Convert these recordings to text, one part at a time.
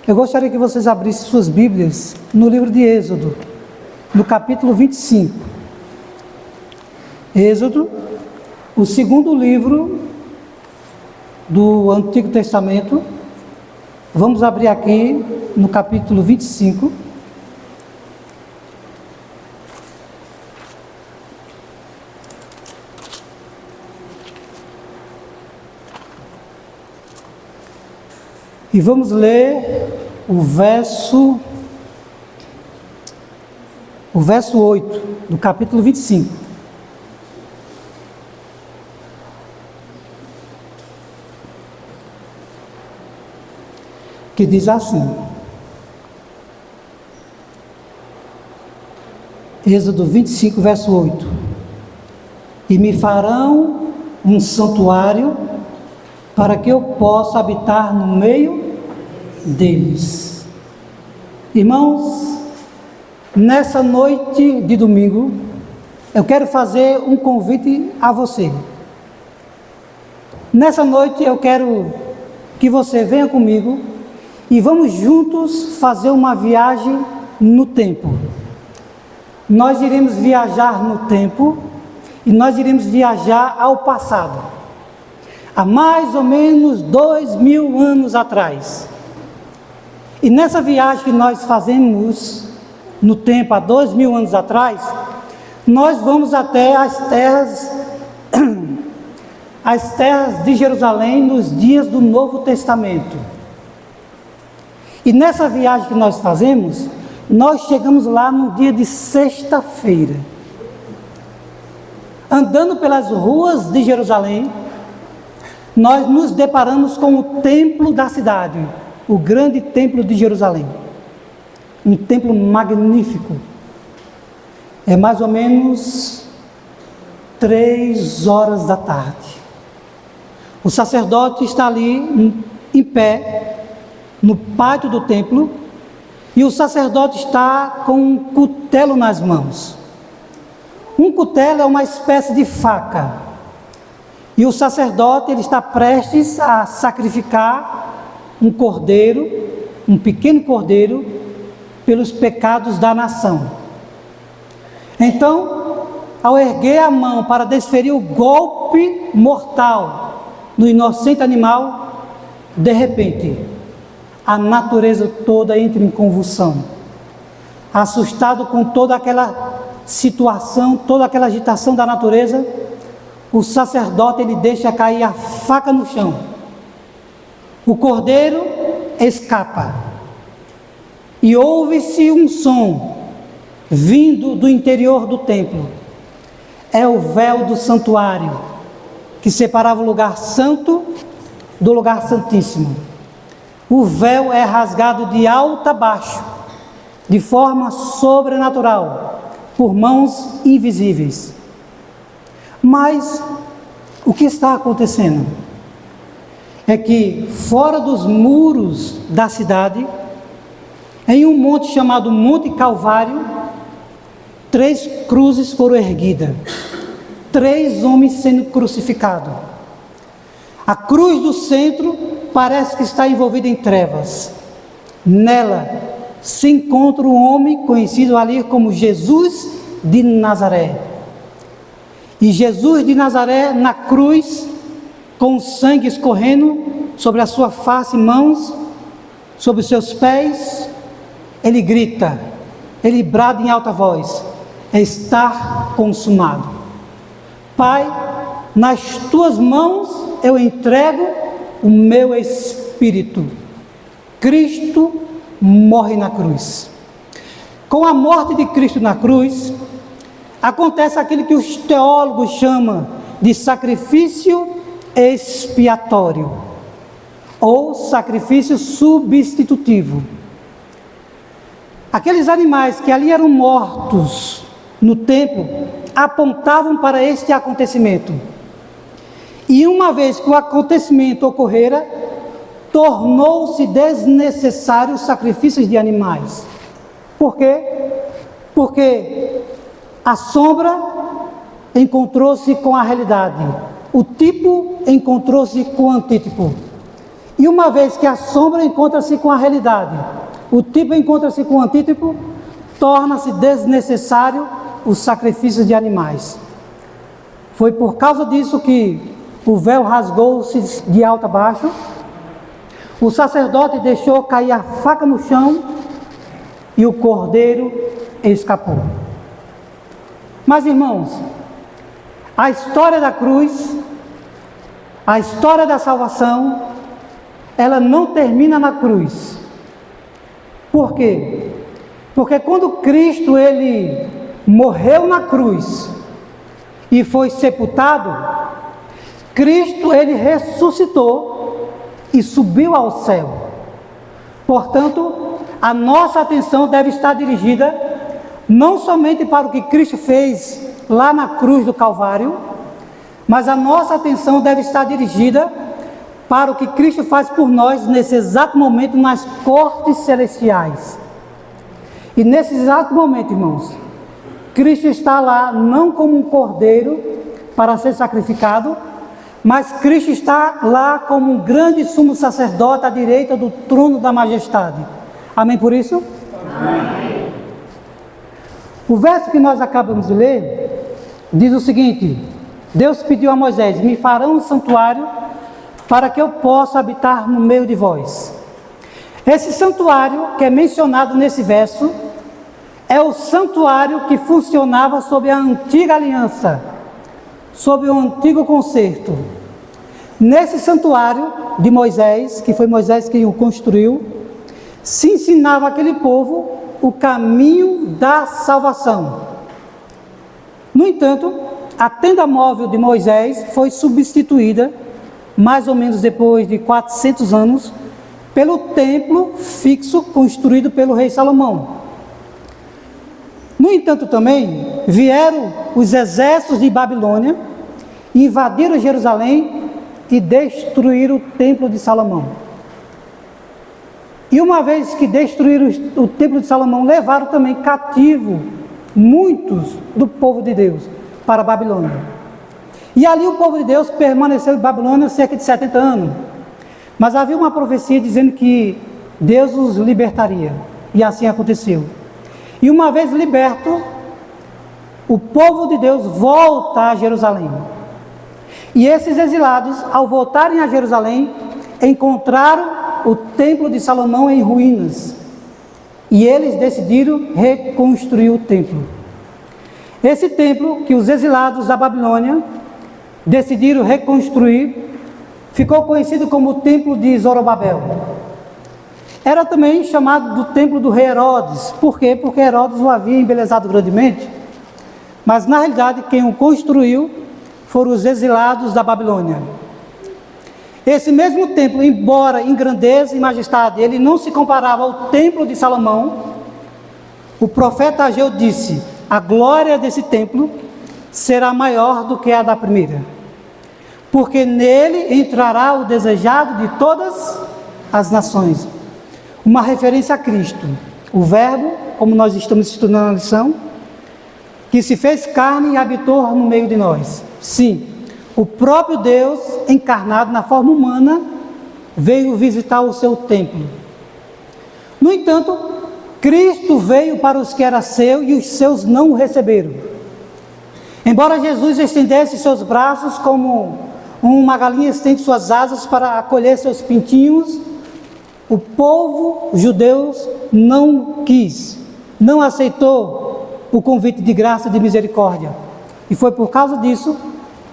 Eu gostaria que vocês abrissem suas Bíblias no livro de Êxodo, no capítulo 25. Êxodo, o segundo livro do Antigo Testamento. Vamos abrir aqui no capítulo 25. E vamos ler o verso 8 do capítulo 25. Que diz assim: Êxodo 25, verso 8: E me farão um santuário para que eu possa habitar no meio deles. Irmãos, nessa noite de domingo, eu quero fazer um convite a você. Nessa noite eu quero que você venha comigo e vamos juntos fazer uma viagem no tempo. Nós iremos viajar no tempo e nós iremos viajar ao passado, há mais ou menos 2000 anos atrás. E nessa viagem que nós fazemos no tempo, há 2000 anos atrás, nós vamos até as terras de Jerusalém nos dias do Novo Testamento. E nessa viagem que nós fazemos, nós chegamos lá no dia de sexta-feira. Andando pelas ruas de Jerusalém, nós nos deparamos com o templo da cidade, o grande templo de Jerusalém. Um templo magnífico. É mais ou menos 3 horas da tarde. O sacerdote está ali em pé, no pátio do templo, e o sacerdote está com um cutelo nas mãos. Um cutelo é uma espécie de faca. E o sacerdote ele está prestes a sacrificar um cordeiro, um pequeno cordeiro, pelos pecados da nação. Então, ao erguer a mão para desferir o golpe mortal no inocente animal, de repente, a natureza toda entra em convulsão. Assustado com toda aquela situação, toda aquela agitação da natureza, o sacerdote ele deixa cair a faca no chão. O cordeiro escapa e ouve-se um som vindo do interior do templo. É o véu do santuário que separava o lugar santo do lugar santíssimo. O véu é rasgado de alto a baixo, de forma sobrenatural, por mãos invisíveis. Mas o que está acontecendo é que fora dos muros da cidade, em um monte chamado Monte Calvário, 3 cruzes foram erguidas, 3 homens sendo crucificados. A cruz do centro parece que está envolvida em trevas. Nela se encontra um homem conhecido ali como Jesus de Nazaré. E Jesus de Nazaré na cruz, com o sangue escorrendo sobre a sua face e mãos, sobre os seus pés, ele grita, ele brada em alta voz: está consumado. Pai, nas tuas mãos eu entrego o meu espírito. Cristo morre na cruz. Com a morte de Cristo na cruz, acontece aquilo que os teólogos chamam de sacrifício expiatório ou sacrifício substitutivo. Aqueles animais que ali eram mortos no templo apontavam para este acontecimento. E uma vez que o acontecimento ocorrera, tornou-se desnecessário os sacrifícios de animais. Por quê? Porque a sombra encontrou-se com a realidade, o tipo encontrou-se com o antítipo. E uma vez que a sombra encontra-se com a realidade, o tipo encontra-se com o antítipo, torna-se desnecessário o sacrifício de animais. Foi por causa disso que o véu rasgou-se de alto a baixo, o sacerdote deixou cair a faca no chão e o cordeiro escapou. Mas, irmãos, a história da cruz, a história da salvação, ela não termina na cruz. Por quê? Porque quando Cristo ele morreu na cruz e foi sepultado, Cristo ele ressuscitou e subiu ao céu. Portanto, a nossa atenção deve estar dirigida não somente para o que Cristo fez lá na cruz do Calvário, mas a nossa atenção deve estar dirigida para o que Cristo faz por nós nesse exato momento nas cortes celestiais. E nesse exato momento, irmãos, Cristo está lá não como um cordeiro para ser sacrificado, mas Cristo está lá como um grande sumo sacerdote à direita do trono da majestade. Amém por isso? Amém. O verso que nós acabamos de ler diz o seguinte: Deus pediu a Moisés: me farão um santuário para que eu possa habitar no meio de vós. Esse santuário que é mencionado nesse verso é o santuário que funcionava sob a antiga aliança, sob o antigo concerto. Nesse santuário de Moisés, que foi Moisés quem o construiu, se ensinava aquele povo o caminho da salvação. No entanto, a tenda móvel de Moisés foi substituída, mais ou menos depois de 400 anos, pelo templo fixo construído pelo rei Salomão. No entanto, também vieram os exércitos de Babilônia, invadiram Jerusalém e destruíram o templo de Salomão. E uma vez que destruíram o templo de Salomão, levaram também cativo muitos do povo de Deus para a Babilônia. E ali o povo de Deus permaneceu em Babilônia cerca de 70 anos. Mas havia uma profecia dizendo que Deus os libertaria. E assim aconteceu. E uma vez liberto, o povo de Deus volta a Jerusalém. E esses exilados, ao voltarem a Jerusalém, encontraram o templo de Salomão em ruínas. E eles decidiram reconstruir o templo. Esse templo que os exilados da Babilônia decidiram reconstruir, ficou conhecido como o templo de Zorobabel. Era também chamado do templo do rei Herodes. Por quê? Porque Herodes o havia embelezado grandemente. Mas na realidade quem o construiu foram os exilados da Babilônia. Esse mesmo templo, embora em grandeza e majestade, ele não se comparava ao templo de Salomão. O profeta Ageu disse: a glória desse templo será maior do que a da primeira, porque nele entrará o desejado de todas as nações. Uma referência a Cristo, o Verbo, como nós estamos estudando na lição, que se fez carne e habitou no meio de nós. Sim, o próprio Deus, encarnado na forma humana, veio visitar o seu templo. No entanto, Cristo veio para os que era seu e os seus não o receberam. Embora Jesus estendesse seus braços como uma galinha estende suas asas para acolher seus pintinhos, o povo judeu não quis, não aceitou o convite de graça e de misericórdia. E foi por causa disso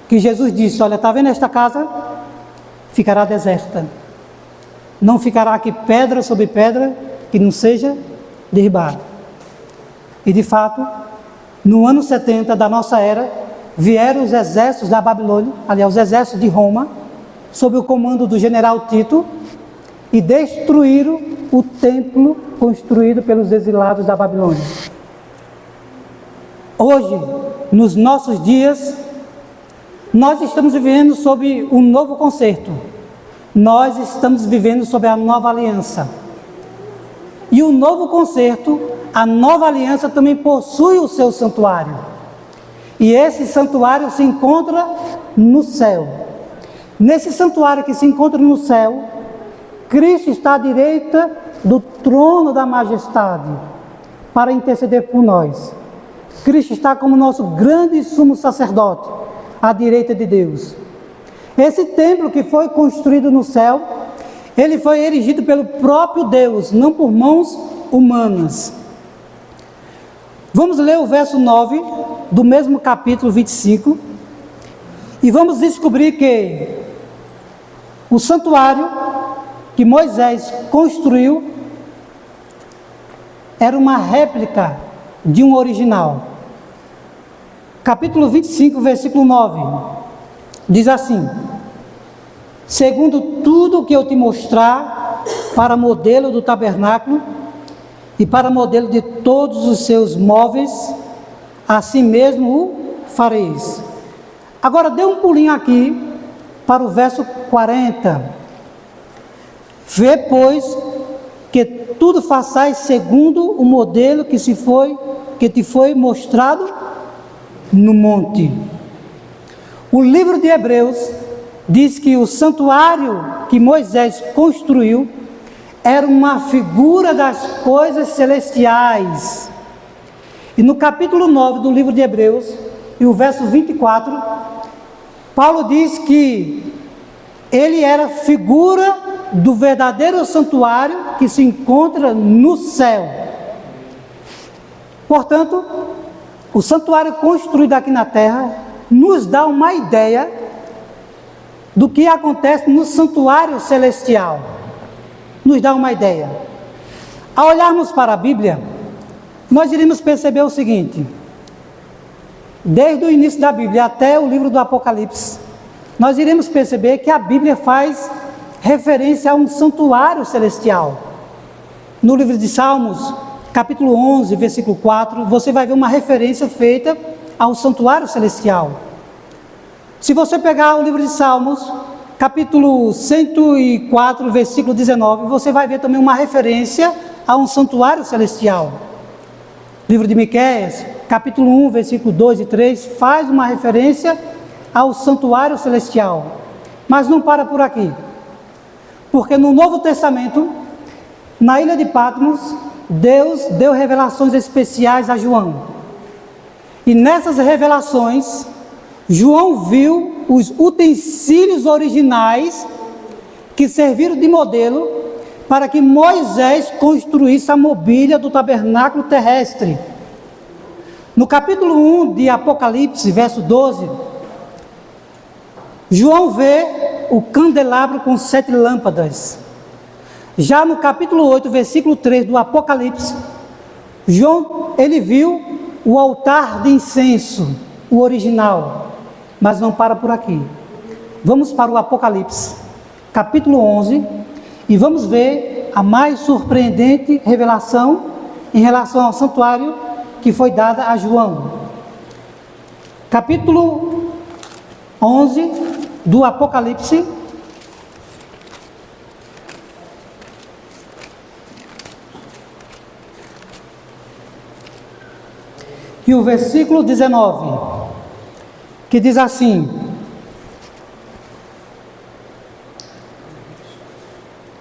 que Jesus disse: olha, está vendo esta casa? Ficará deserta. Não ficará aqui pedra sobre pedra que não seja derribada. E de fato, no ano 70 da nossa era, vieram os exércitos da Babilônia, aliás, os exércitos de Roma, sob o comando do general Tito, e destruíram o templo construído pelos exilados da Babilônia. Hoje, nos nossos dias, nós estamos vivendo sob um novo concerto. Nós estamos vivendo sob a nova aliança. E o novo concerto, a nova aliança também possui o seu santuário. E esse santuário se encontra no céu. Nesse santuário que se encontra no céu, Cristo está à direita do trono da majestade para interceder por nós. Cristo está como nosso grande sumo sacerdote à direita de Deus. Esse templo que foi construído no céu, ele foi erigido pelo próprio Deus, não por mãos humanas. Vamos ler o verso 9 do mesmo capítulo 25 e vamos descobrir que o santuário que Moisés construiu era uma réplica de um original. Capítulo 25, versículo 9, diz assim: segundo tudo o que eu te mostrar, para modelo do tabernáculo e para modelo de todos os seus móveis, assim mesmo o fareis. Agora dê um pulinho aqui para o verso 40. Vê, pois, que tudo façais segundo o modelo que te foi mostrado no monte. O livro de Hebreus diz que o santuário que Moisés construiu era uma figura das coisas celestiais. E no capítulo 9 do livro de Hebreus, e o verso 24, Paulo diz que ele era figura do verdadeiro santuário que se encontra no céu. Portanto, o santuário construído aqui na terra nos dá uma ideia do que acontece no santuário celestial. Nos dá uma ideia. Ao olharmos para a Bíblia, nós iremos perceber o seguinte: desde o início da Bíblia até o livro do Apocalipse, nós iremos perceber que a Bíblia faz referência a um santuário celestial. No livro de Salmos, capítulo 11, versículo 4, você vai ver uma referência feita ao santuário celestial. Se você pegar o livro de Salmos, capítulo 104, versículo 19, você vai ver também uma referência a um santuário celestial. Livro de Miqueias, capítulo 1, versículo 2 e 3, faz uma referência ao santuário celestial. Mas não para por aqui. Porque no Novo Testamento, na ilha de Patmos, Deus deu revelações especiais a João. E nessas revelações, João viu os utensílios originais que serviram de modelo para que Moisés construísse a mobília do tabernáculo terrestre. No capítulo 1 de Apocalipse, verso 12, João vê o candelabro com 7 lâmpadas. Já no capítulo 8, versículo 3 do Apocalipse, João, ele viu o altar de incenso, o original. Mas não para por aqui. Vamos para o Apocalipse, capítulo 11, e vamos ver a mais surpreendente revelação em relação ao santuário que foi dada a João. Capítulo 11 do Apocalipse, e o versículo 19, que diz assim: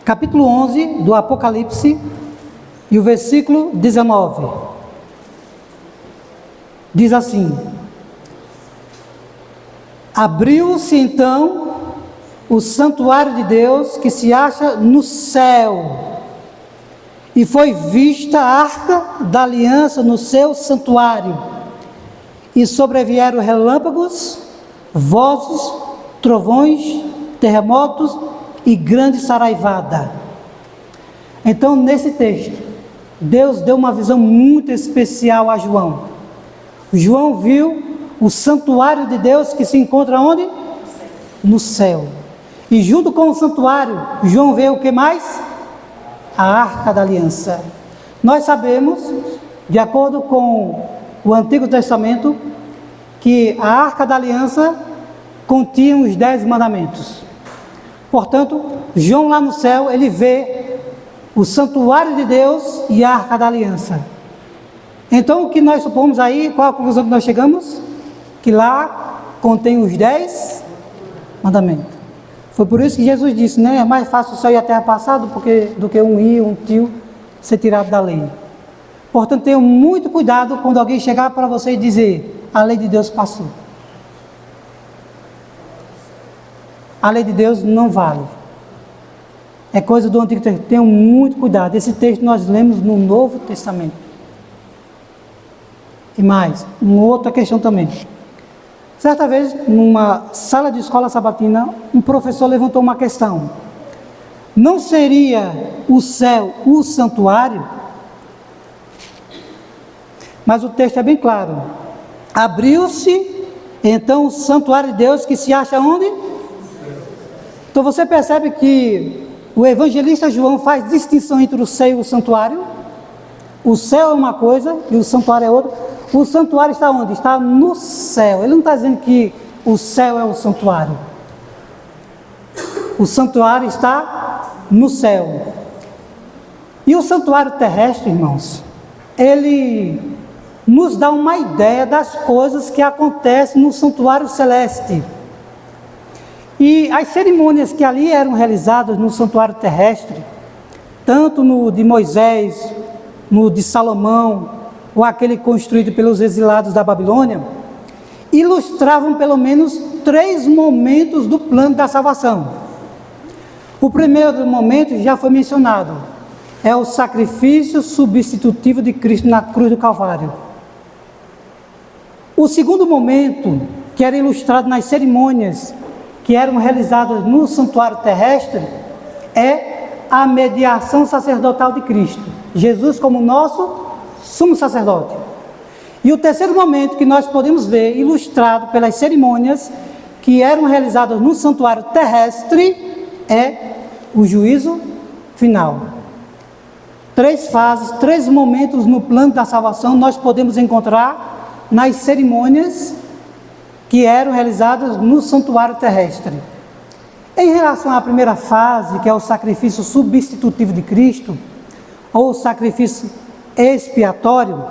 capítulo 11 do Apocalipse, e o versículo 19, diz assim: abriu-se então o santuário de Deus que se acha no céu, e foi vista a arca da aliança no seu santuário, e sobrevieram relâmpagos, vozes, trovões, terremotos e grande saraivada. Então, nesse texto, Deus deu uma visão muito especial a João. João viu o santuário de Deus que se encontra onde? No céu. E junto com o santuário, João vê o que mais? A arca da aliança. Nós sabemos, de acordo com o Antigo Testamento, que a arca da aliança continha os 10 mandamentos. Portanto, João lá no céu, ele vê o santuário de Deus e a arca da aliança. Então, o que nós supomos aí, qual a conclusão que nós chegamos? Que lá contém os 10 mandamentos. Foi por isso que Jesus disse, né? É mais fácil o céu e a terra passar do que um i, um tio ser tirado da lei. Portanto, tenham muito cuidado quando alguém chegar para você e dizer, a lei de Deus passou. A lei de Deus não vale. É coisa do Antigo Testamento. Tenham muito cuidado. Esse texto nós lemos no Novo Testamento. E mais, uma outra questão também. Certa vez, numa sala de escola sabatina, um professor levantou uma questão. Não seria o céu o santuário? Mas o texto é bem claro. Abriu-se, então, o santuário de Deus, que se acha onde? Então você percebe que o evangelista João faz distinção entre o céu e o santuário. O céu é uma coisa e o santuário é outra. O santuário está onde? Está no céu. Ele não está dizendo que o céu é o santuário. O santuário está no céu. E o santuário terrestre, irmãos, ele nos dá uma ideia das coisas que acontecem no santuário celeste. E as cerimônias que ali eram realizadas no santuário terrestre, tanto no de Moisés, no de Salomão, ou aquele construído pelos exilados da Babilônia, ilustravam pelo menos 3 momentos do plano da salvação. O primeiro momento já foi mencionado, é o sacrifício substitutivo de Cristo na cruz do Calvário. O segundo momento, que era ilustrado nas cerimônias que eram realizadas no santuário terrestre, é a mediação sacerdotal de Cristo, Jesus como nosso sumo sacerdote. E o terceiro momento que nós podemos ver ilustrado pelas cerimônias que eram realizadas no santuário terrestre é o juízo final. 3 fases, 3 momentos no plano da salvação nós podemos encontrar nas cerimônias que eram realizadas no santuário terrestre. Em relação à primeira fase, que é o sacrifício substitutivo de Cristo, ou o sacrifício expiatório,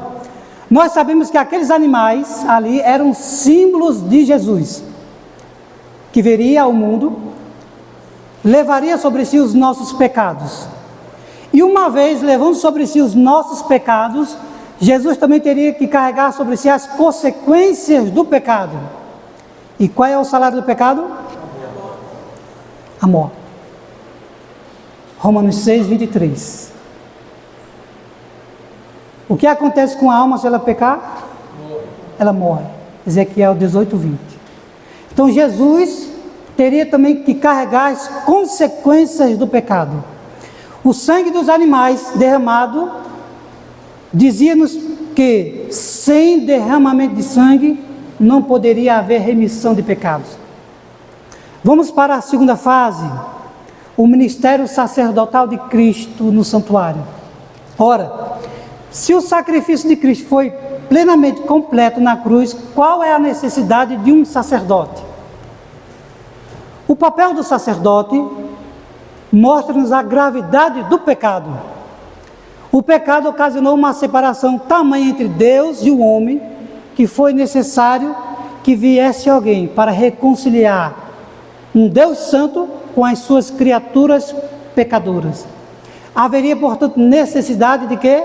nós sabemos que aqueles animais ali eram símbolos de Jesus, que viria ao mundo, levaria sobre si os nossos pecados. E uma vez levando sobre si os nossos pecados, Jesus também teria que carregar sobre si as consequências do pecado. E qual é o salário do pecado? A morte. Romanos 6, 23. O que acontece com a alma se ela pecar? Ela morre. Ezequiel 18, 20. Então Jesus teria também que carregar as consequências do pecado. O sangue dos animais derramado dizia-nos que sem derramamento de sangue não poderia haver remissão de pecados. Vamos para a segunda fase, o ministério sacerdotal de Cristo no santuário. Ora, se o sacrifício de Cristo foi plenamente completo na cruz, qual é a necessidade de um sacerdote? O papel do sacerdote mostra-nos a gravidade do pecado. O pecado ocasionou uma separação tamanha entre Deus e o homem, que foi necessário que viesse alguém para reconciliar um Deus santo com as suas criaturas pecadoras. Haveria, portanto, necessidade de quê?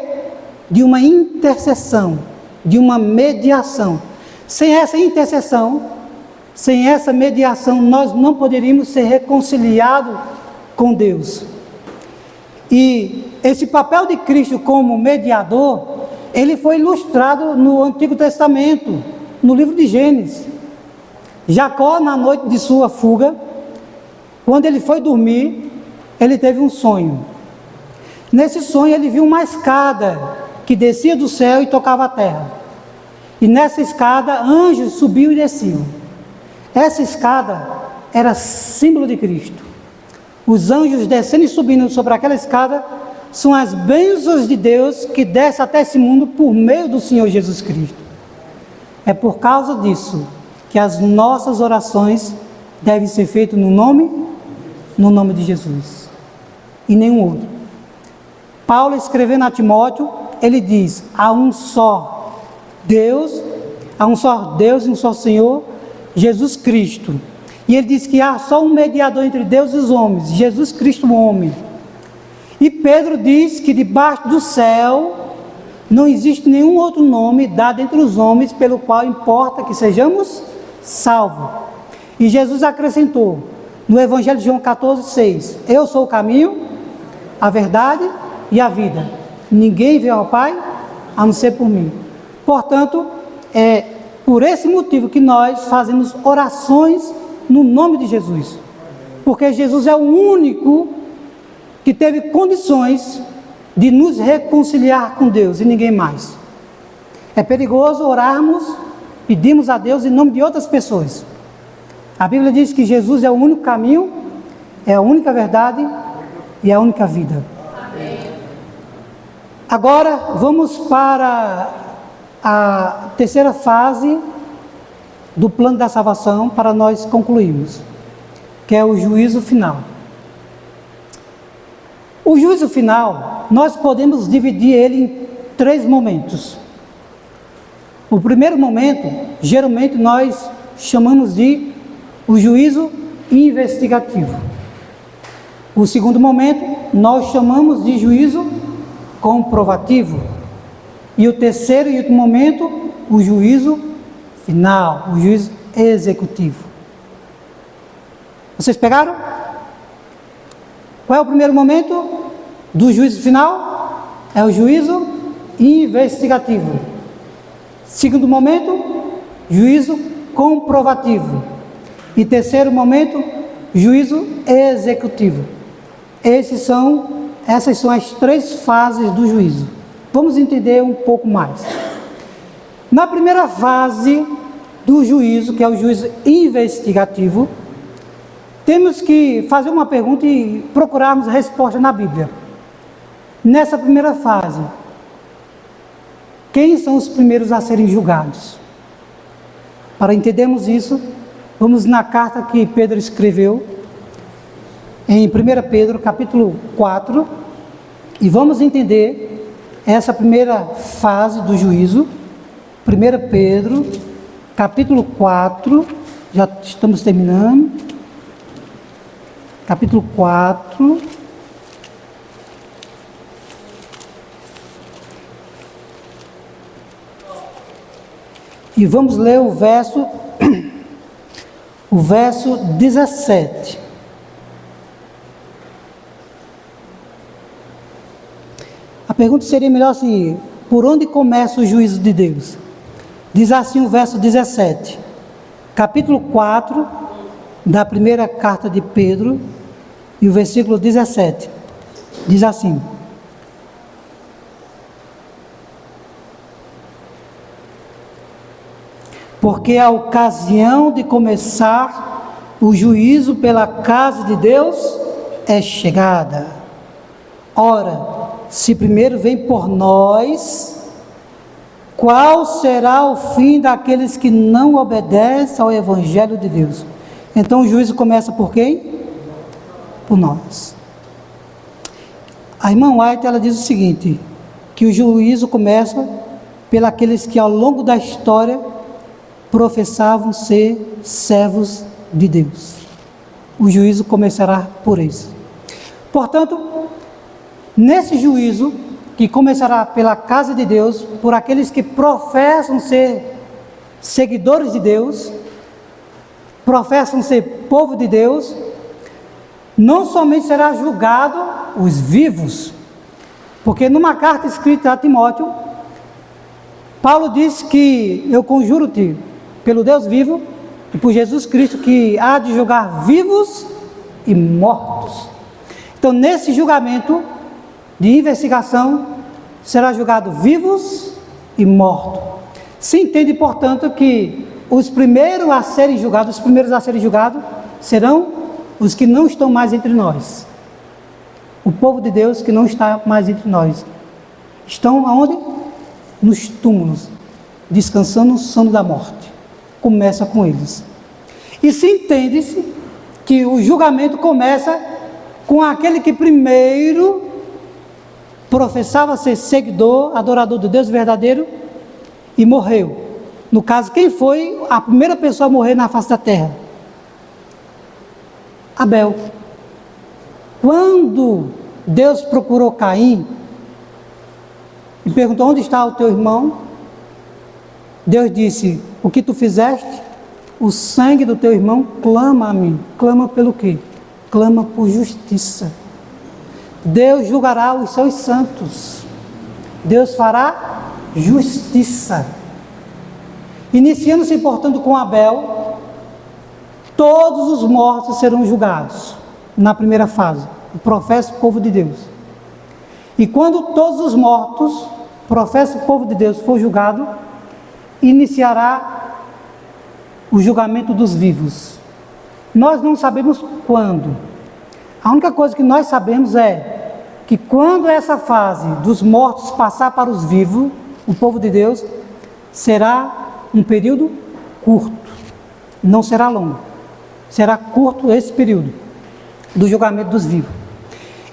De uma intercessão, de uma mediação. Sem essa intercessão, sem essa mediação, nós não poderíamos ser reconciliados com Deus. E esse papel de Cristo como mediador, ele foi ilustrado no Antigo Testamento, no livro de Gênesis. Jacó, na noite de sua fuga, quando ele foi dormir, ele teve um sonho. Nesse sonho ele viu uma escada que descia do céu e tocava a terra. E nessa escada anjos subiam e desciam. Essa escada era símbolo de Cristo. Os anjos descendo e subindo sobre aquela escada são as bênçãos de Deus que descem até esse mundo por meio do Senhor Jesus Cristo. É por causa disso que as nossas orações devem ser feitas no nome de Jesus e nenhum outro. Paulo, escrevendo a Timóteo, ele diz: há um só Deus e um só Senhor, Jesus Cristo. E ele diz que há só um mediador entre Deus e os homens, Jesus Cristo, o homem. E Pedro diz que debaixo do céu não existe nenhum outro nome dado entre os homens pelo qual importa que sejamos salvos. E Jesus acrescentou no Evangelho de João 14,6: eu sou o caminho, a verdade e a vida. Ninguém veio ao Pai a não ser por mim. Portanto, é por esse motivo que nós fazemos orações no nome de Jesus. Porque Jesus é o único que teve condições de nos reconciliar com Deus e ninguém mais. É perigoso orarmos, pedimos a Deus em nome de outras pessoas. A Bíblia diz que Jesus é o único caminho, é a única verdade e a única vida. Amém. Agora vamos para a terceira fase do plano da salvação para nós concluirmos, que é o juízo final. O juízo final, nós podemos dividir ele em 3 momentos. O primeiro momento, geralmente nós chamamos de o juízo investigativo. O segundo momento, nós chamamos de juízo comprovativo. E o terceiro e último momento, o juízo final, o juízo executivo. Vocês pegaram? Qual é o primeiro momento do juízo final? É o juízo investigativo. Segundo momento, juízo comprovativo. E terceiro momento, juízo executivo. Essas são as 3 fases do juízo. Vamos entender um pouco mais. Na primeira fase do juízo, que é o juízo investigativo, temos que fazer uma pergunta e procurarmos a resposta na Bíblia. Nessa primeira fase, quem são os primeiros a serem julgados? Para entendermos isso, vamos na carta que Pedro escreveu, em 1 Pedro, capítulo 4, e vamos entender essa primeira fase do juízo. 1 Pedro, capítulo 4, já estamos terminando. Capítulo 4. E vamos ler o verso 17. A pergunta seria melhor assim: por onde começa o juízo de Deus? Diz assim o verso 17, capítulo 4, da primeira carta de Pedro, e o versículo 17, diz assim: porque a ocasião de começar o juízo pela casa de Deus é chegada. Ora, se primeiro vem por nós, qual será o fim daqueles que não obedecem ao Evangelho de Deus? Então o juízo começa por quem? Por nós. A irmã White, ela diz o seguinte, que o juízo começa pelos que ao longo da história professavam ser servos de Deus. O juízo começará por eles. Portanto, nesse juízo, que começará pela casa de Deus, por aqueles que professam ser seguidores de Deus, professam ser povo de Deus, não somente será julgado os vivos, porque numa carta escrita a Timóteo, Paulo diz que eu conjuro-te pelo Deus vivo e por Jesus Cristo que há de julgar vivos e mortos. Então, nesse julgamento de investigação, será julgado vivos e mortos. Se entende, portanto, que os primeiros a serem julgados serão os que não estão mais entre nós. O povo de Deus que não está mais entre nós. Estão aonde? Nos túmulos, descansando no sono da morte. Começa com eles. E se entende-se que o julgamento começa com aquele que primeiro professava ser seguidor, adorador do Deus verdadeiro e morreu. No caso, quem foi a primeira pessoa a morrer na face da terra? Abel. Quando Deus procurou Caim e perguntou: onde está o teu irmão? Deus disse: o que tu fizeste? O sangue do teu irmão clama a mim. Clama pelo quê? Clama por justiça. Deus julgará os seus santos. Deus fará justiça. Iniciando-se, portanto, com Abel, todos os mortos serão julgados. Na primeira fase, o profeta povo de Deus. E quando todos os mortos, profeta povo de Deus, for julgado, iniciará o julgamento dos vivos. Nós não sabemos quando. A única coisa que nós sabemos é que quando essa fase dos mortos passar para os vivos, o povo de Deus, será um período curto, não será longo, será curto esse período do julgamento dos vivos.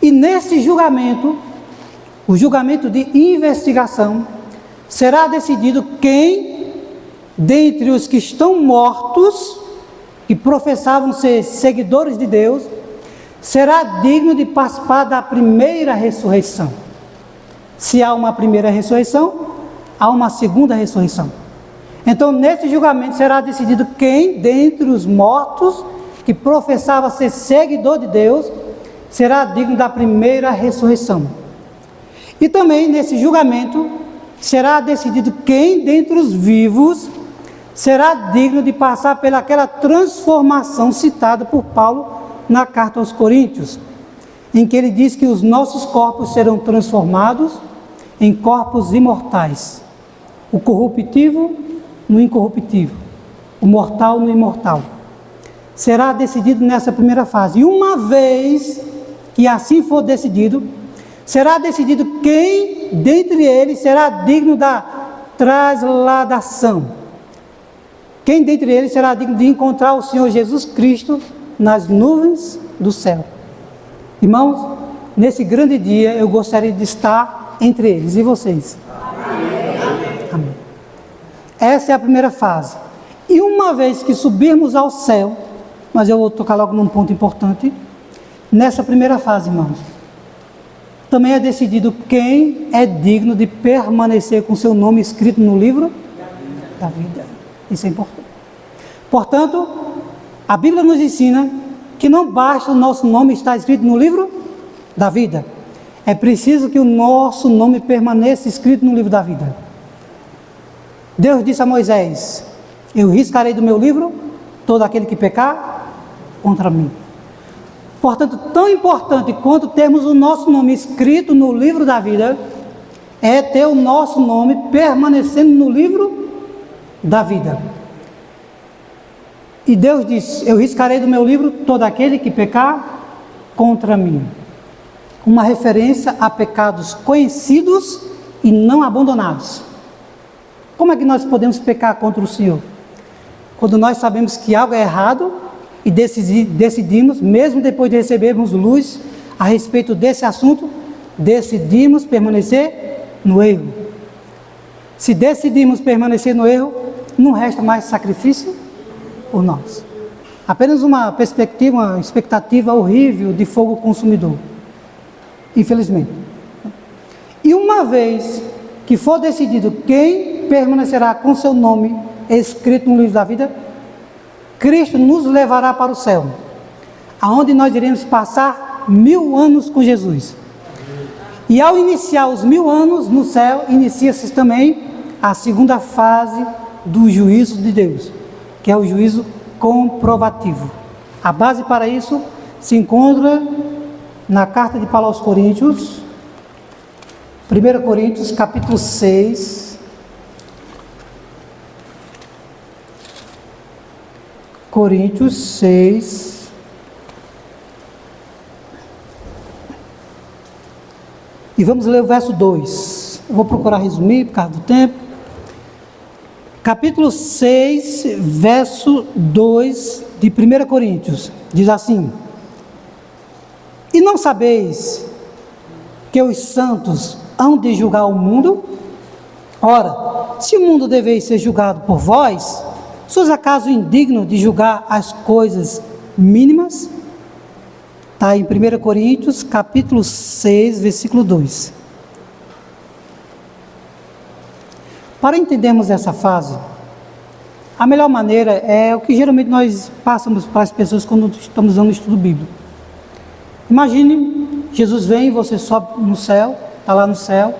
E nesse julgamento, o julgamento de investigação, será decidido quem, dentre os que estão mortos, que professavam ser seguidores de Deus, será digno de participar da primeira ressurreição. Se há uma primeira ressurreição, há uma segunda ressurreição. Então, nesse julgamento será decidido quem, dentre os mortos, que professava ser seguidor de Deus, será digno da primeira ressurreição. E também, nesse julgamento, será decidido quem, dentre os vivos, será digno de passar pelaquela transformação citada por Paulo na carta aos Coríntios, em que ele diz que os nossos corpos serão transformados em corpos imortais. O corruptível no incorruptível, o mortal no imortal. Será decidido nessa primeira fase. E uma vez que assim for decidido, será decidido quem dentre eles será digno da trasladação. Quem dentre eles será digno de encontrar o Senhor Jesus Cristo nas nuvens do céu. Irmãos, nesse grande dia eu gostaria de estar entre eles. E vocês? Amém. Amém. Essa é a primeira fase. E uma vez que subirmos ao céu, mas eu vou tocar logo num ponto importante, nessa primeira fase, irmãos, também é decidido quem é digno de permanecer com seu nome escrito no livro da vida. Isso é importante. Portanto, a Bíblia nos ensina que não basta o nosso nome estar escrito no livro da vida. É preciso que o nosso nome permaneça escrito no livro da vida. Deus disse a Moisés: eu riscarei do meu livro todo aquele que pecar contra mim. Portanto, tão importante quanto termos o nosso nome escrito no livro da vida, é ter o nosso nome permanecendo no livro da vida. E Deus disse: eu riscarei do meu livro todo aquele que pecar contra mim. Uma referência a pecados conhecidos e não abandonados. Como é que nós podemos pecar contra o Senhor? Quando nós sabemos que algo é errado e decidimos, mesmo depois de recebermos luz a respeito desse assunto, decidimos permanecer no erro. Se decidimos permanecer no erro, não resta mais sacrifício por nós. Apenas uma perspectiva, uma expectativa horrível de fogo consumidor. Infelizmente. E uma vez que for decidido quem permanecerá com seu nome escrito no livro da vida, Cristo nos levará para o céu, aonde nós iremos passar 1000 anos com Jesus. E ao iniciar os 1000 anos no céu, inicia-se também a segunda fase do juízo de Deus, que é o juízo comprovativo. A base para isso se encontra na carta de Paulo aos Coríntios, 1 Coríntios capítulo 6, Coríntios 6, e vamos ler o verso 2. Eu vou procurar resumir por causa do tempo. Capítulo 6, verso 2 de 1 Coríntios, diz assim: e não sabeis que os santos hão de julgar o mundo? Ora, se o mundo deveis ser julgado por vós, sois acaso indigno de julgar as coisas mínimas? Está em 1 Coríntios, capítulo 6, versículo 2. Para entendermos essa fase, a melhor maneira é o que geralmente nós passamos para as pessoas quando estamos dando estudo bíblico. Imagine, Jesus vem, você sobe no céu, está lá no céu,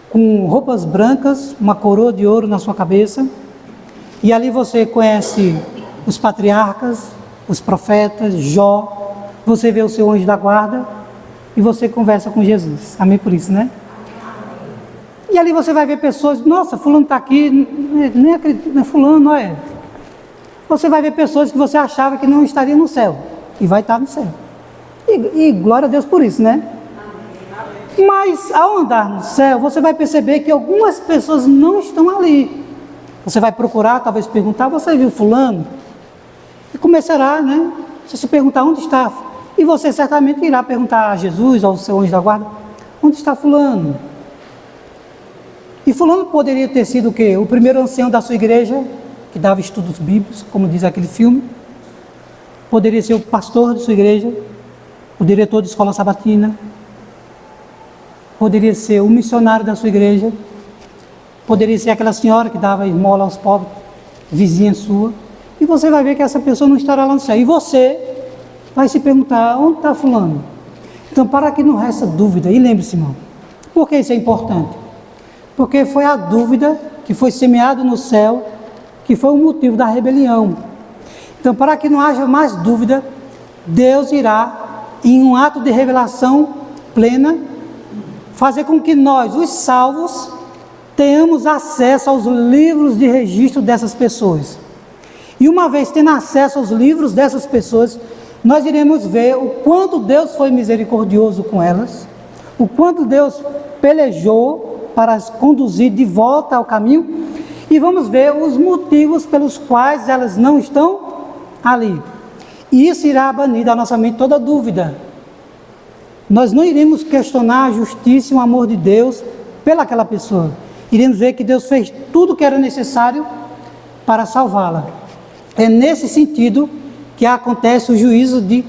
com roupas brancas, uma coroa de ouro na sua cabeça, e ali você conhece os patriarcas, os profetas, Jó, você vê o seu anjo da guarda, e você conversa com Jesus. Amém por isso, né? E ali você vai ver pessoas, nossa, fulano está aqui, nem acredito, não é fulano, não é? Você vai ver pessoas que você achava que não estariam no céu, e vai estar no céu. E glória a Deus por isso, né? Mas ao andar no céu, você vai perceber que algumas pessoas não estão ali. Você vai procurar, talvez perguntar, você viu fulano? E começará, né? Você se perguntar onde está, e você certamente irá perguntar a Jesus, ao seu anjo da guarda, onde está fulano? E fulano poderia ter sido o quê? O primeiro ancião da sua igreja, que dava estudos bíblicos, como diz aquele filme. Poderia ser o pastor de sua igreja, o diretor de escola sabatina. Poderia ser o missionário da sua igreja. Poderia ser aquela senhora que dava esmola aos pobres, vizinha sua. E você vai ver que essa pessoa não estará lá no céu. E você vai se perguntar, onde está fulano? Então, para que não resta dúvida, e lembre-se, irmão, por que isso é importante? Porque foi a dúvida que foi semeada no céu, que foi o motivo da rebelião. Então, para que não haja mais dúvida, Deus irá, em um ato de revelação plena, fazer com que nós, os salvos, tenhamos acesso aos livros de registro dessas pessoas. E uma vez tendo acesso aos livros dessas pessoas, nós iremos ver o quanto Deus foi misericordioso com elas, o quanto Deus pelejou para as conduzir de volta ao caminho, e vamos ver os motivos pelos quais elas não estão ali. E isso irá banir da nossa mente toda dúvida. Nós não iremos questionar a justiça e o amor de Deus pelaquela pessoa. Iremos ver que Deus fez tudo o que era necessário para salvá-la. É nesse sentido que acontece o juízo de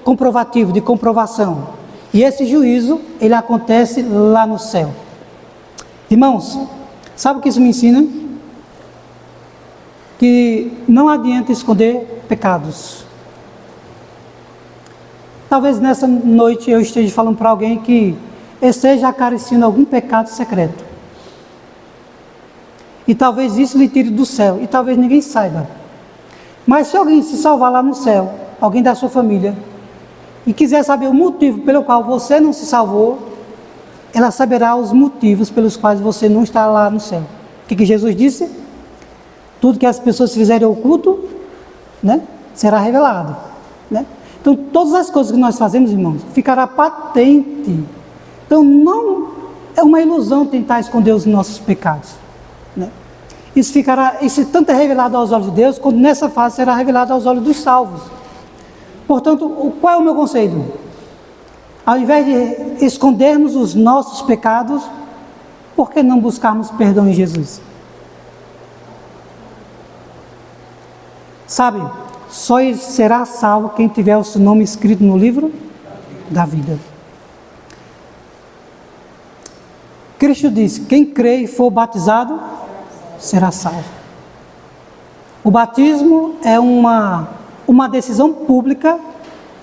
comprovativo, de comprovação. E esse juízo, ele acontece lá no céu. Irmãos, sabe o que isso me ensina? Que não adianta esconder pecados. Talvez nessa noite eu esteja falando para alguém que esteja acariciando algum pecado secreto. E talvez isso lhe tire do céu, e talvez ninguém saiba. Mas se alguém se salvar lá no céu, alguém da sua família, e quiser saber o motivo pelo qual você não se salvou, ela saberá os motivos pelos quais você não está lá no céu. O que Jesus disse? Tudo que as pessoas fizerem oculto, né, será revelado. Né? Então, todas as coisas que nós fazemos, irmãos, ficará patente. Então, não é uma ilusão tentar esconder os nossos pecados. Né? Isso tanto é revelado aos olhos de Deus, quanto nessa fase será revelado aos olhos dos salvos. Portanto, qual é o meu conselho? Ao invés de escondermos os nossos pecados, por que não buscarmos perdão em Jesus? Sabe, só será salvo quem tiver o seu nome escrito no livro da vida. Cristo disse, quem crê e for batizado, será salvo. O batismo é uma decisão pública,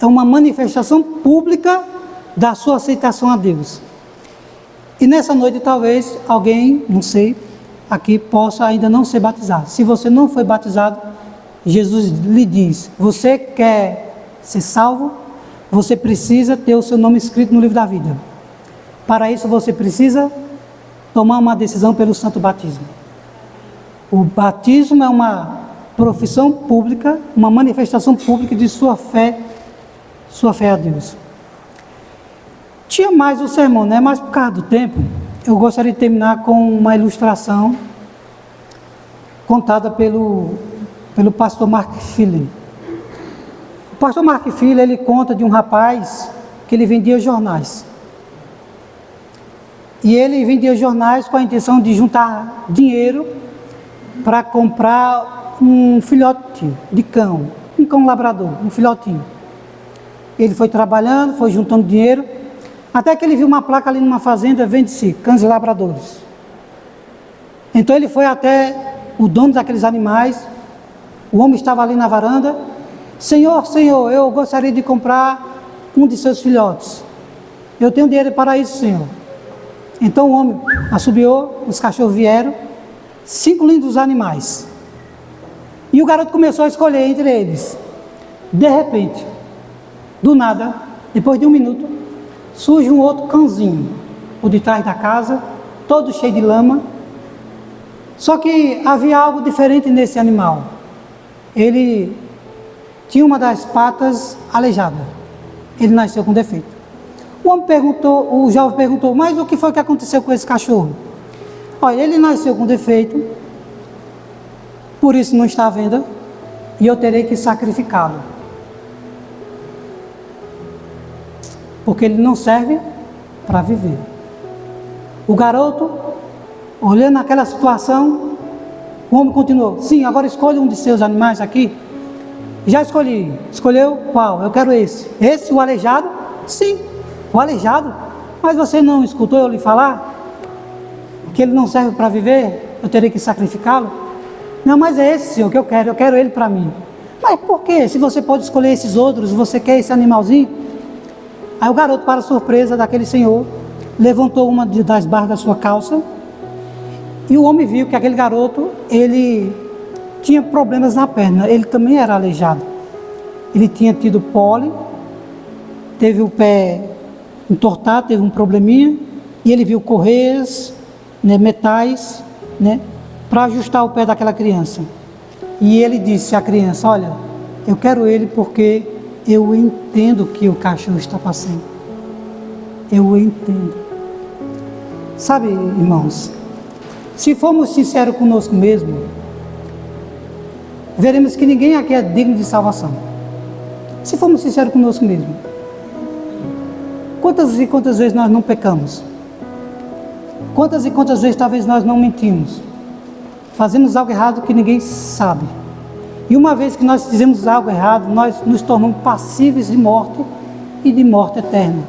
é uma manifestação pública da sua aceitação a Deus. E nessa noite talvez alguém, não sei, aqui possa ainda não ser batizado. Se você não foi batizado, Jesus lhe diz, você quer ser salvo? Você precisa ter o seu nome escrito no livro da vida. Para isso você precisa tomar uma decisão pelo santo batismo. O batismo é uma profissão pública, uma manifestação pública de sua fé a Deus. Tinha mais o sermão, né? Mas por causa do tempo, eu gostaria de terminar com uma ilustração contada pelo pastor Mark Philly. O pastor Mark Philly, ele conta de um rapaz que ele vendia jornais. E ele vendia jornais com a intenção de juntar dinheiro para comprar um filhote de cão, um cão labrador, um filhotinho. Ele foi trabalhando, foi juntando dinheiro, até que ele viu uma placa ali numa fazenda, vende-se cães labradores. Então ele foi até o dono daqueles animais, o homem estava ali na varanda. Senhor, eu gostaria de comprar um de seus filhotes. Eu tenho dinheiro para isso, senhor. Então o homem assobiou, os cachorros vieram, 5 lindos animais. E o garoto começou a escolher entre eles. De repente, do nada, depois de 1 minuto, surge um outro cãozinho, por detrás da casa, todo cheio de lama. Só que havia algo diferente nesse animal. Ele tinha uma das patas aleijada. Ele nasceu com defeito. O jovem perguntou, mas o que foi que aconteceu com esse cachorro? Olha, ele nasceu com defeito, por isso não está à venda, e eu terei que sacrificá-lo. Porque ele não serve para viver. O garoto, olhando aquela situação, o homem continuou, sim, agora escolha um de seus animais aqui. Já escolhi. Escolheu qual? Eu quero esse. Esse, o aleijado? Sim, o aleijado. Mas você não escutou eu lhe falar? Que ele não serve para viver? Eu terei que sacrificá-lo? Não, mas é esse, senhor, que eu quero ele para mim. Mas por quê? Se você pode escolher esses outros, você quer esse animalzinho? Aí o garoto, para surpresa daquele senhor, levantou uma das barras da sua calça, e o homem viu que aquele garoto, ele tinha problemas na perna, ele também era aleijado. Ele tinha tido pole, teve o pé entortado, teve um probleminha, e ele viu correias, metais, para ajustar o pé daquela criança. E ele disse à criança, olha, eu quero ele porque eu entendo o que o cachorro está passando. Eu entendo. Sabe, irmãos, se formos sinceros conosco mesmo, veremos que ninguém aqui é digno de salvação. Se formos sinceros conosco mesmo. Quantas e quantas vezes nós não pecamos? Quantas e quantas vezes talvez nós não mentimos? Fazemos algo errado que ninguém sabe. E uma vez que nós fizemos algo errado, nós nos tornamos passíveis de morte e de morte eterna.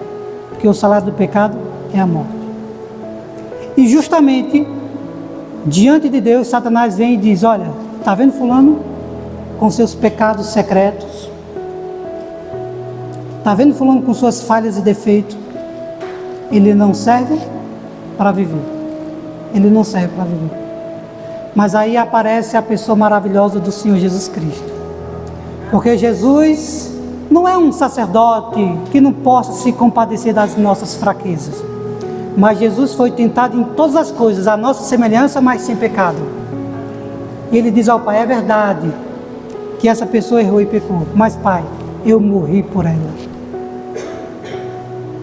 Porque o salário do pecado é a morte. E justamente, diante de Deus, Satanás vem e diz, olha, está vendo fulano com seus pecados secretos? Está vendo fulano com suas falhas e defeitos? Ele não serve para viver. Ele não serve para viver. Mas aí aparece a pessoa maravilhosa do Senhor Jesus Cristo. Porque Jesus não é um sacerdote que não possa se compadecer das nossas fraquezas. Mas Jesus foi tentado em todas as coisas, a nossa semelhança, mas sem pecado. E ele diz ao Pai, é verdade que essa pessoa errou e pecou, mas Pai, eu morri por ela.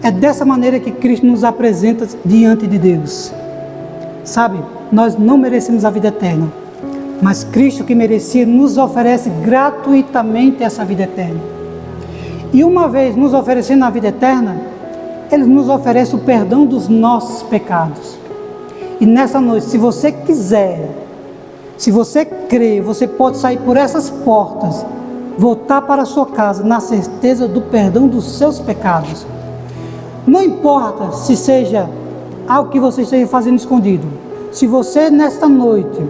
É dessa maneira que Cristo nos apresenta diante de Deus. Sabe, nós não merecemos a vida eterna, mas Cristo, que merecia, nos oferece gratuitamente essa vida eterna. E uma vez nos oferecendo a vida eterna, Ele nos oferece o perdão dos nossos pecados. E nessa noite, se você quiser, se você crer, você pode sair por essas portas, voltar para a sua casa na certeza do perdão dos seus pecados. Não importa se seja algo que você esteja fazendo escondido. Se você nesta noite,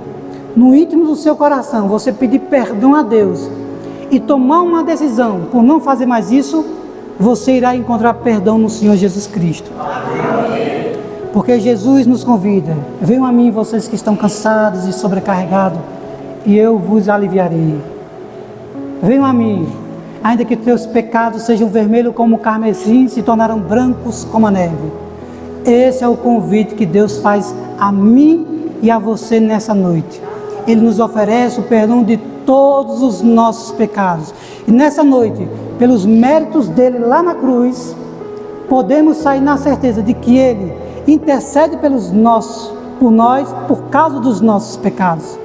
no íntimo do seu coração, você pedir perdão a Deus e tomar uma decisão por não fazer mais isso, você irá encontrar perdão no Senhor Jesus Cristo. Amém. Porque Jesus nos convida, venham a mim vocês que estão cansados e sobrecarregados, e eu vos aliviarei. Venham a mim, ainda que teus pecados sejam vermelhos como o carmesim, se tornarão brancos como a neve. Esse é o convite que Deus faz a mim e a você nessa noite. Ele nos oferece o perdão de todos os nossos pecados. E nessa noite, pelos méritos dele lá na cruz, podemos sair na certeza de que ele intercede por nós, por causa dos nossos pecados.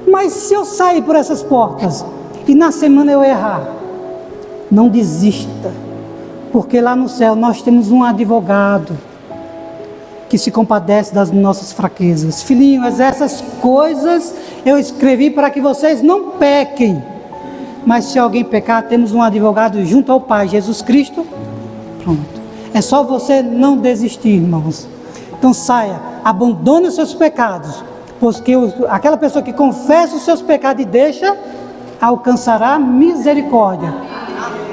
Mas se eu sair por essas portas e na semana eu errar, não desista, porque lá no céu nós temos um advogado que se compadece das nossas fraquezas. Filhinhos, essas coisas eu escrevi para que vocês não pequem. mas se alguém pecar, temos um advogado junto ao Pai, Jesus Cristo. Pronto. É só você não desistir, irmãos. Então saia, abandone os seus pecados, porque aquela pessoa que confessa os seus pecados e deixa, alcançará misericórdia.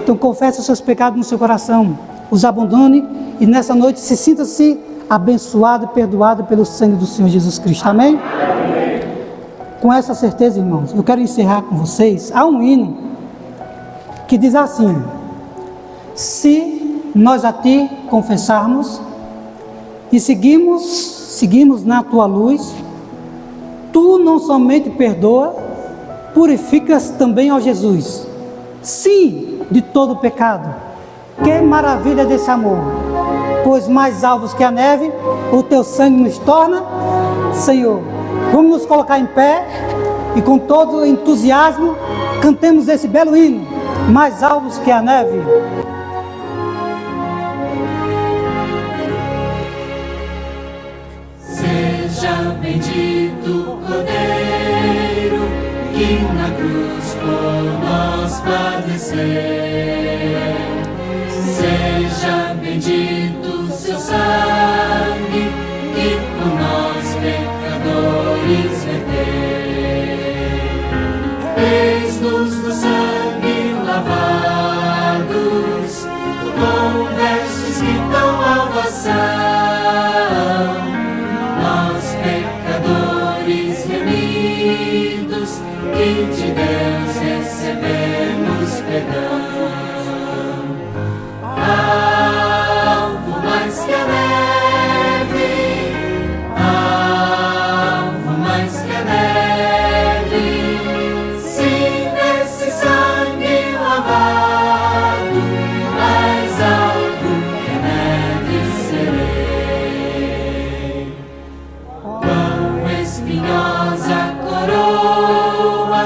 Então confesse os seus pecados no seu coração, os abandone e nessa noite sinta-se abençoado e perdoado pelo sangue do Senhor Jesus Cristo. Amém? Com essa certeza, irmãos, eu quero encerrar com vocês. Há um hino que diz assim: se nós a ti confessarmos e seguimos na tua luz, tu não somente perdoa, purificas também, ó Jesus, sim, de todo pecado. Que maravilha desse amor! Pois mais alvos que a neve, o teu sangue nos torna, Senhor. Vamos nos colocar em pé e com todo entusiasmo cantemos esse belo hino, mais alvos que a neve. Seja bendito o Cordeiro que na cruz por nós padeceu. Seja bendito o seu sangue que por nós pecadores verteu. Eis-nos do sangue lavados, com vestes que dão salvação. Nós pecadores remidos, que de Deus recebemos perdão. Alvo mais que a neve, alvo mais que a neve, sim, nesse sangue lavado, mais alvo que a neve serei. Quão espinhosa coroa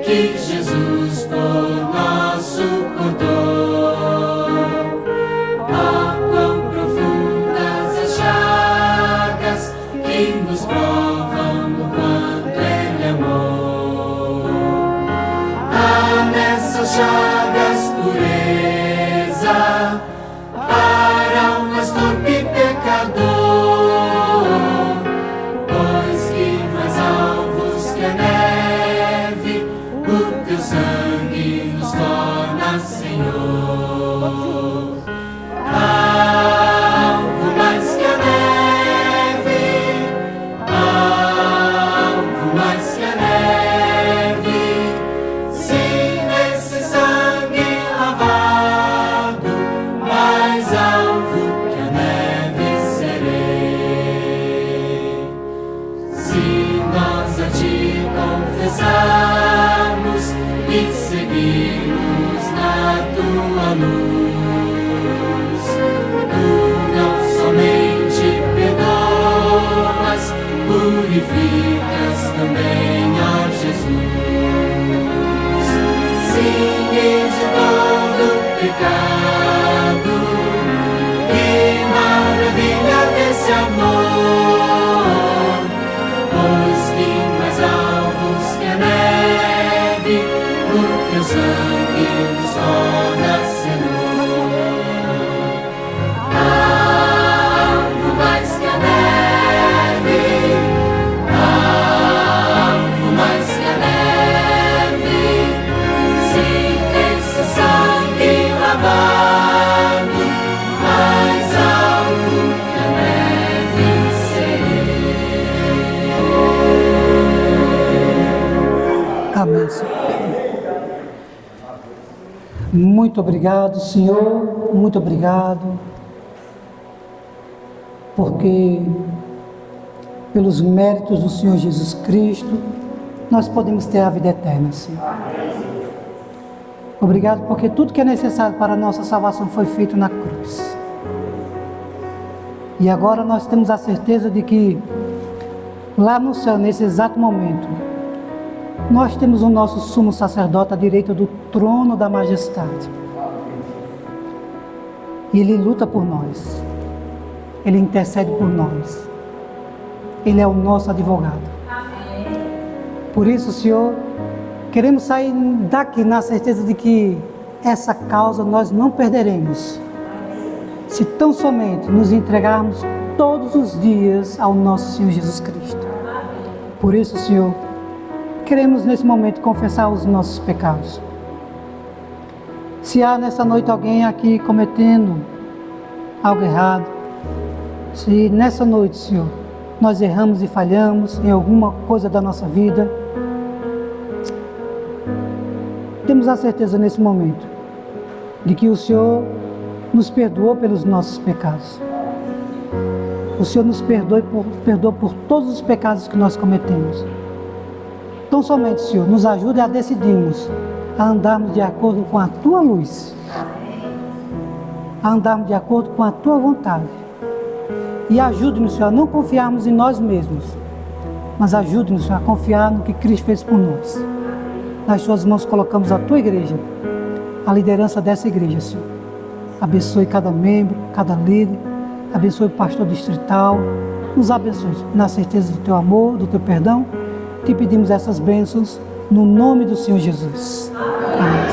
que Jesus por nós suportou. Nos provam o quanto Ele amou. Há nessas chagas pureza para o mais torpe pecador, pois que mais alvos que a neve, o teu sangue nos torna, Senhor. Alvo mais que a neve, mais que a neve, sim, nesse sangue lavado, mais alvo que a neve serei. Se nós a ti confessarmos e seguirmos na tua luz, tu não somente perdoas, purificas também, ó Jesus. Sim, e de todo pecado, que maravilha desse amor, pois que mais alvos que a neve, o teu sangue nos torna, Senhor. Alvo mais que a neve, mais que a neve, sim, esse sangue lavado, mais alvo que a neve serei. Amém, Senhor. Muito obrigado, Senhor, muito obrigado, porque pelos méritos do Senhor Jesus Cristo, nós podemos ter a vida eterna, Senhor. Obrigado porque tudo que é necessário para a nossa salvação foi feito na cruz. E agora nós temos a certeza de que lá no céu, nesse exato momento, nós temos o nosso sumo sacerdote à direita do trono da majestade. E Ele luta por nós. Ele intercede por nós. Ele é o nosso advogado. Por isso, Senhor, Queremos sair daqui na certeza de que essa causa nós não perderemos, se tão somente nos entregarmos todos os dias ao nosso Senhor Jesus Cristo. Por isso, Senhor, queremos nesse momento confessar os nossos pecados. Se há nessa noite alguém aqui cometendo algo errado, se nessa noite, Senhor, nós erramos e falhamos em alguma coisa da nossa vida, temos a certeza nesse momento de que o Senhor nos perdoou pelos nossos pecados. O Senhor nos perdoa por todos os pecados que nós cometemos. Então somente, Senhor, nos ajude a decidirmos a andarmos de acordo com a Tua luz, a andarmos de acordo com a Tua vontade. E ajude-nos, Senhor, a não confiarmos em nós mesmos, mas ajude-nos, Senhor, a confiar no que Cristo fez por nós. Nas Tuas mãos colocamos a Tua igreja, a liderança dessa igreja, Senhor. Abençoe cada membro, cada líder, abençoe o pastor distrital, nos abençoe na certeza do Teu amor, do Teu perdão. Te pedimos essas bênçãos no nome do Senhor Jesus. Amém.